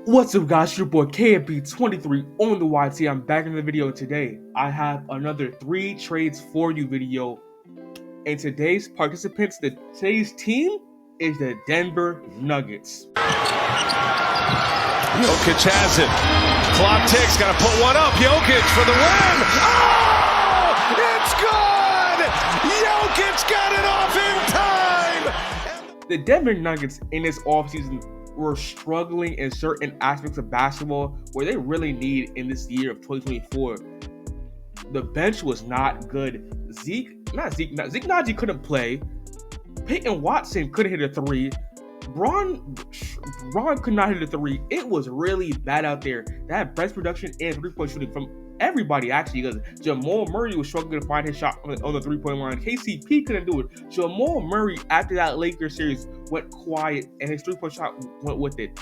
What's up, guys? Your boy KMP23 on the YT. I'm back in the video today. I have another 3 trades for you video. And today's participants, today's team is the Denver Nuggets. Jokic has it. Clock ticks. Got to put one up. Jokic for the win. Oh, it's good. Jokic got it off in time. The Denver Nuggets in this offseason were struggling in certain aspects of basketball where they really need in this year of 2024. The bench was not good. Zeke Nnaji couldn't play. Peyton Watson couldn't hit a three. Bron could not hit a three. It was really bad out there. They had best production and three-point shooting from everybody, actually, because Jamal Murray was struggling to find his shot on the three-point line. KCP couldn't do it. Jamal Murray, after that Lakers series, went quiet, and his three-point shot went with it.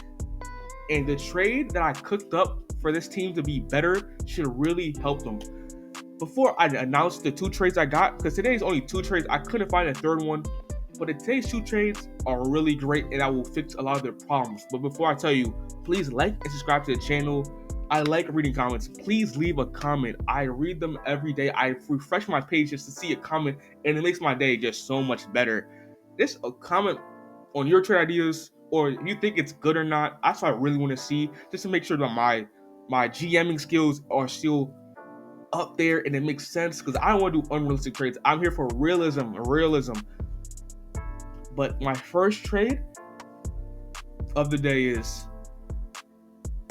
And the trade that I cooked up for this team to be better should really help them. Before I announce the 2 trades I got, because today's only 2 trades, I couldn't find a third one. But today's 2 trades are really great, and I will fix a lot of their problems. But before I tell you, please like and subscribe to the channel. I like reading comments. Please leave a comment. I read them every day. I refresh my page just to see a comment, and it makes my day just so much better. Just a comment on your trade ideas, or if you think it's good or not. That's what I really want to see, just to make sure that my GMing skills are still up there and it makes sense, because I don't want to do unrealistic trades. I'm here for realism. But my first trade of the day is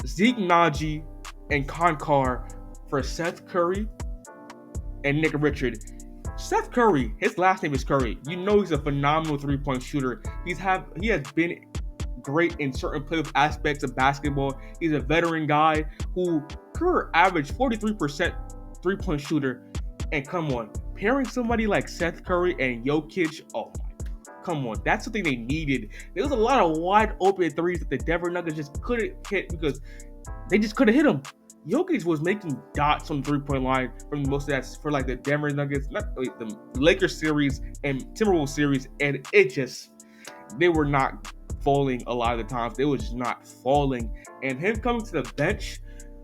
Zeke Nnaji and Con for Seth Curry and Nick Richards. Seth Curry, his last name is Curry. You know he's a phenomenal three-point shooter. He has been great in certain playoff aspects of basketball. He's a veteran guy who could average 43% three-point shooter. And come on, pairing somebody like Seth Curry and Jokic, oh my, come on, that's something they needed. There was a lot of wide open threes that the Denver Nuggets just couldn't hit because they just couldn't hit them. Jokic was making dots on the three-point line from most of that for like the Denver Nuggets, not the Lakers series and Timberwolves series, and they were not falling a lot of the times. They were just not falling. And him coming to the bench,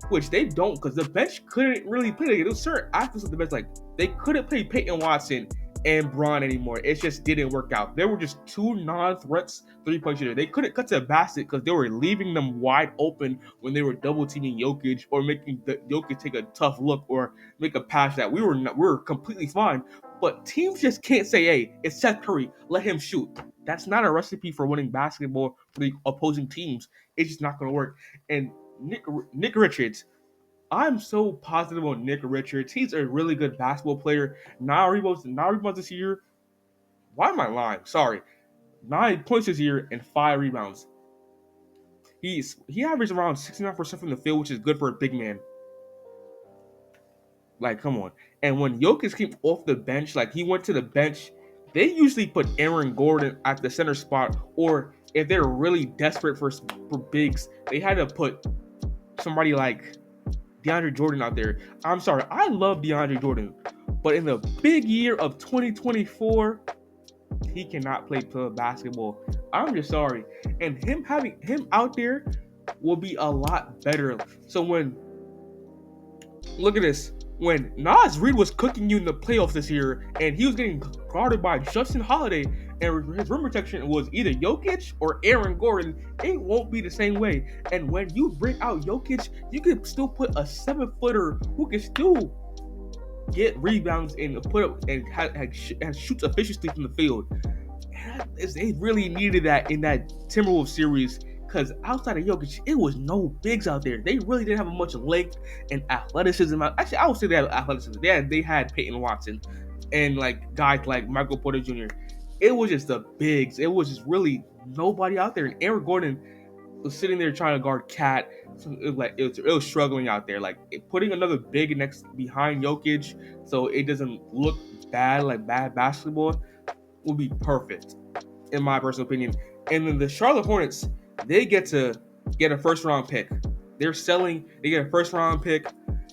which they don't, because the bench couldn't really play. There was certain aspects of the bench, like they couldn't play Peyton Watson and Bron anymore. It just didn't work out. There were just 2 non-threats three-point shooters. They couldn't cut to the basket because they were leaving them wide open when they were double teaming Jokic or making Jokic take a tough look or make a pass that we were completely fine. But teams just can't say, "Hey, it's Seth Curry, let him shoot." That's not a recipe for winning basketball for the opposing teams. It's just not going to work. And Nick Richards, I'm so positive on Nick Richards. He's a really good basketball player. 9 rebounds this year. Why am I lying? Sorry. 9 points this year and 5 rebounds. He averaged around 69% from the field, which is good for a big man. Like, come on. And when Jokic came off the bench, like he went to the bench, they usually put Aaron Gordon at the center spot, or if they're really desperate for bigs, they had to put somebody like DeAndre Jordan out there. I'm sorry, I love DeAndre Jordan, but in the big year of 2024, he cannot play basketball. I'm just sorry. And having him out there will be a lot better. So look at this. When Naz Reid was cooking you in the playoffs this year, and he was getting guarded by Justin Holiday, and his rim protection was either Jokic or Aaron Gordon, it won't be the same way. And when you bring out Jokic, you can still put a 7-footer who can still get rebounds and put up and shoots efficiently from the field. And they really needed that in that Timberwolves series, because outside of Jokic, it was no bigs out there. They really didn't have much length and athleticism. Actually, I would say they had athleticism. They had Peyton Watson and like guys like Michael Porter Jr. It was just the bigs. It was just really nobody out there. And Aaron Gordon was sitting there trying to guard Cat. So it was struggling out there. Like putting another big behind Jokic so it doesn't look bad, like bad basketball, would be perfect, in my personal opinion. And then the Charlotte Hornets, they get to get a first-round pick. They get a first-round pick.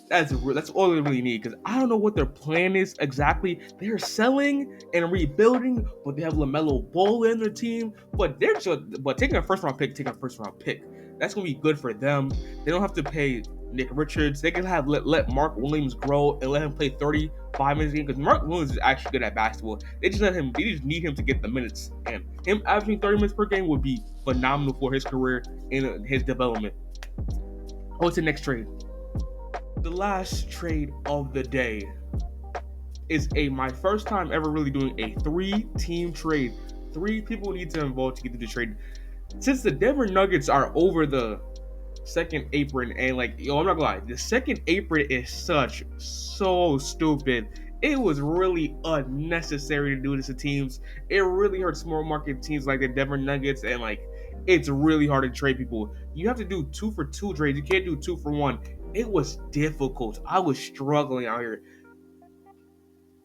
That's all they really need, because I don't know what their plan is exactly. They're selling and rebuilding, but they have LaMelo Ball in their team. But taking a first-round pick. That's going to be good for them. They don't have to pay Nick Richards. They can have let Mark Williams grow and let him play 35 minutes a game, because Mark Williams is actually good at basketball. They just need him to get the minutes, and him averaging 30 minutes per game would be phenomenal for his career and his development. On to the next trade. The last trade of the day is my first time ever really doing a 3-team trade. 3 people need to involve to get to the trade. Since the Denver Nuggets are over the second apron, and I'm not gonna lie, the second apron is so stupid. It was really unnecessary to do this to teams. It really hurts small market teams like the Denver Nuggets, and it's really hard to trade people. You have to do 2-for-2 trades. You can't do 2-for-1. It was difficult. I was struggling out here.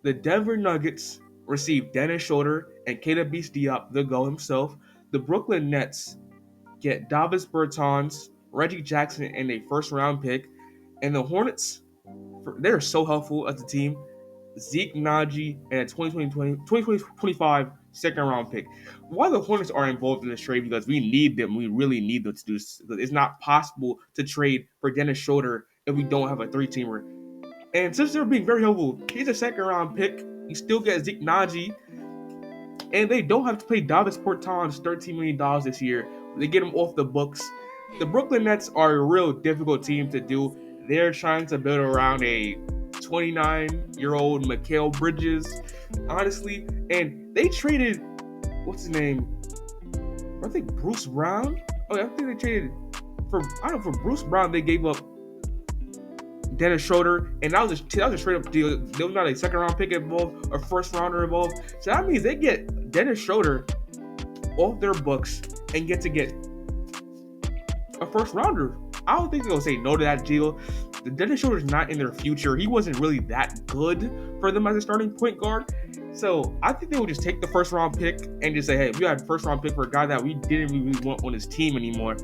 The Denver Nuggets received Dennis Schroeder and Keita Diop, the GO himself. The Brooklyn Nets get Davis Bertans, Reggie Jackson, and a first-round pick. And the Hornets, they're so helpful as a team. Zeke Nnaji and a 2025 second-round pick. Why the Hornets are involved in this trade? Because we need them. We really need them to do this. It's not possible to trade for Dennis Schroeder if we don't have a 3-teamer. And since they're being very helpful, he's a second-round pick. You still get Zeke Nnaji. And they don't have to pay Davis Bertans $13 million this year. They get him off the books. The Brooklyn Nets are a real difficult team to do. They're trying to build around a 29-year-old Mikal Bridges, honestly. And they traded, what's his name? I think Bruce Brown? Oh, yeah, I think they traded for Bruce Brown. They gave up Dennis Schroeder, and that was a straight up deal. There was not a second round pick involved or first rounder involved. So that means they get Dennis Schroeder off their books and get a first rounder. I don't think they're gonna say no to that deal. The Dennis Schroeder's not in their future. He wasn't really that good for them as a starting point guard. So I think they would just take the first round pick and just say, hey, we had a first round pick for a guy that we didn't really want on his team anymore.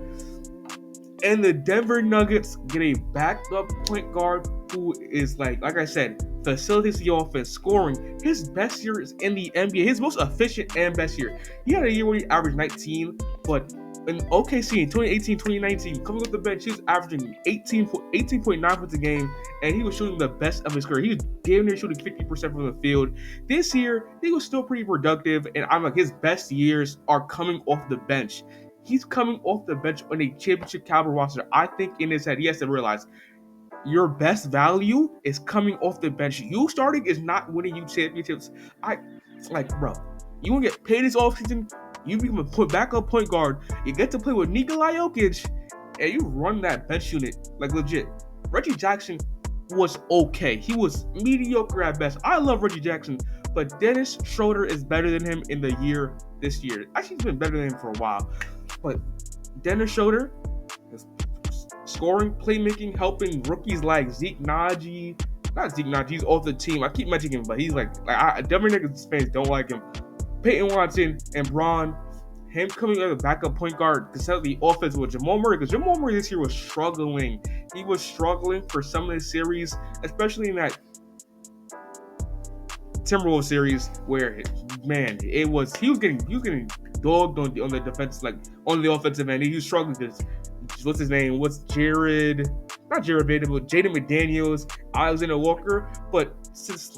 And the Denver Nuggets get a backup point guard who is like I said, facilitates the offense, scoring. His best year is in the NBA. His most efficient and best year. He had a year where he averaged 19, but in OKC in 2018-2019, coming off the bench, he was averaging 18.9 points a game, and he was shooting the best of his career. He was damn near shooting 50% from the field. This year, he was still pretty productive, and I'm like, his best years are coming off the bench. He's coming off the bench on a championship caliber roster. I think in his head, he has to realize your best value is coming off the bench. You starting is not winning you championships. Bro, you want to get paid this offseason? You become a backup point guard. You get to play with Nikola Jokic, and you run that bench unit like legit. Reggie Jackson was okay. He was mediocre at best. I love Reggie Jackson, but Dennis Schroeder is better than him in the year this year. Actually, he's been better than him for a while. But Dennis Schroeder is scoring, playmaking, helping rookies like Zeke Nnaji. Not Zeke Nnaji, he's off the team. I keep mentioning him, but he's Denver Nuggets fans don't like him. Peyton Watson and Braun, him coming as a backup point guard to set up the offense with Jamal Murray, because Jamal Murray this year was struggling. He was struggling for some of the series, especially in that Timberwolves series where, man, he was getting dogged on the defense, on the offensive end. He was struggling because what's his name? Jaden McDaniels, Alexander Walker, but since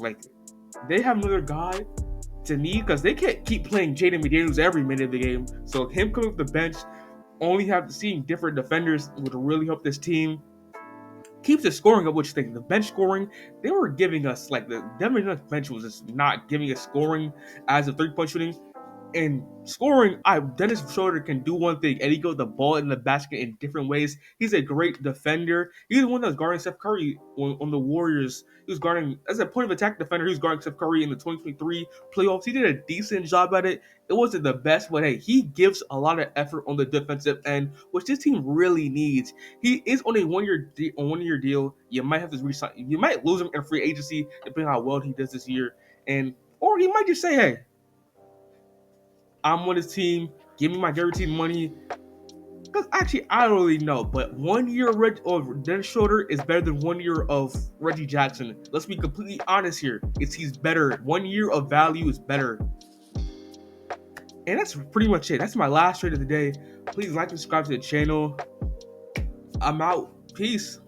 they have another guy to need, because they can't keep playing Jaden McDaniels every minute of the game. So him coming off the bench, seeing different defenders would really help this team. Keeps the scoring up, which the bench scoring, they were giving us, the Denver Nuggets bench was just not giving us scoring as of 3-point shooting. And scoring, Dennis Schroeder can do one thing, and he goes the ball in the basket in different ways. He's a great defender. He's the one that was guarding Steph Curry on the Warriors. He was guarding, as a point of attack defender, he was guarding Steph Curry in the 2023 playoffs. He did a decent job at it. It wasn't the best, but hey, he gives a lot of effort on the defensive end, which this team really needs. He is on a one-year deal. You might have to resign. You might lose him in free agency, depending on how well he does this year, or he might just say, hey, I'm on this team. Give me my guaranteed money. Because actually, I don't really know. But 1 year of Dennis Schroeder is better than 1 year of Reggie Jackson. Let's be completely honest here. He's better. 1 year of value is better. And that's pretty much it. That's my last trade of the day. Please like and subscribe to the channel. I'm out. Peace.